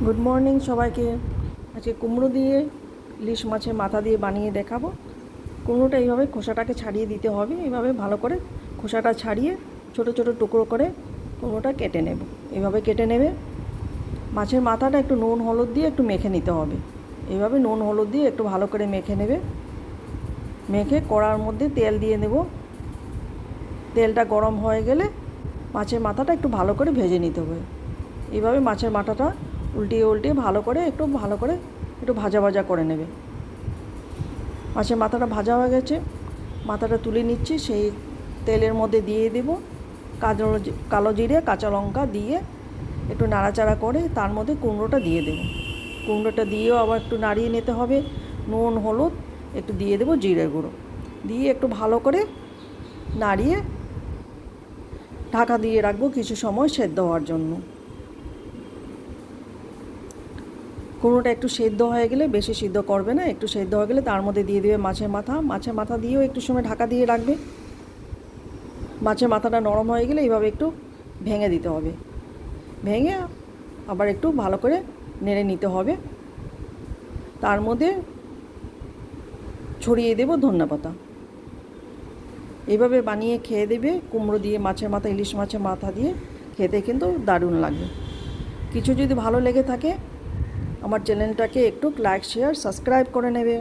Good morning সবাইকে। আজকে কুমড়ো দিয়ে ইলিশ মাছের মাথা দিয়ে বানিয়ে দেখাবো। কুমড়োটা এইভাবে খোসাটাকে ছাড়িয়ে দিতে হবে। এইভাবে ভালো করে খোসাটা ছাড়িয়ে ছোট ছোট টুকরো করে কুমড়োটা কেটে নেব। এইভাবে কেটে নেবে। মাছের মাথাটা একটু নুন হলুদ দিয়ে একটু মেখে নিতে হবে। এইভাবে নুন হলুদ দিয়ে একটু ভালো করে মেখে নেবে। মেখে কড়ার মধ্যে তেল দিয়ে নেব। তেলটা গরম হয়ে গেলে মাছের মাথাটা একটু ভালো করে ভেজে নিতে হবে। এইভাবে মাছের মাথাটা উল্টিয়ে উল্টিয়ে ভালো করে একটু ভাজা ভাজা করে নেবে। মাছের মাথাটা ভাজা হয়ে গেছে, মাথাটা তুলে নিচ্ছি। সেই তেলের মধ্যে দিয়ে দেব কালো জিরে কাঁচা লঙ্কা দিয়ে একটু নাড়াচাড়া করে তার মধ্যে কুমড়োটা দিয়ে দেব। কুমড়োটা দিয়েও আবার একটু নাড়িয়ে নিতে হবে। নুন হলুদ একটু দিয়ে দেবো, জিরে গুঁড়ো দিয়ে একটু ভালো করে নাড়িয়ে ঢাকা দিয়ে রাখবো কিছু সময় সেদ্ধ হওয়ার জন্য। কুমড়োটা একটু সেদ্ধ হয়ে গেলে, বেশি সিদ্ধ করবে না, একটু সেদ্ধ হয়ে গেলে তার মধ্যে দিয়ে দেবে মাছের মাথা দিয়েও একটু সময় ঢাকা দিয়ে রাখবে। মাছের মাথাটা নরম হয়ে গেলে এইভাবে একটু ভেঙে দিতে হবে। ভেঙে আবার একটু ভালো করে নেড়ে নিতে হবে। তার মধ্যে ছড়িয়ে দেব ধনেপাতা। এইভাবে বানিয়ে খেয়ে দেবে। কুমড়ো দিয়ে মাছের মাথা, ইলিশ মাছের মাথা দিয়ে খেতে কিন্তু দারুণ লাগবে। কিছু যদি ভালো লেগে থাকে আমার চ্যানেলটাকে একটু লাইক শেয়ার সাবস্ক্রাইব করে নেবে।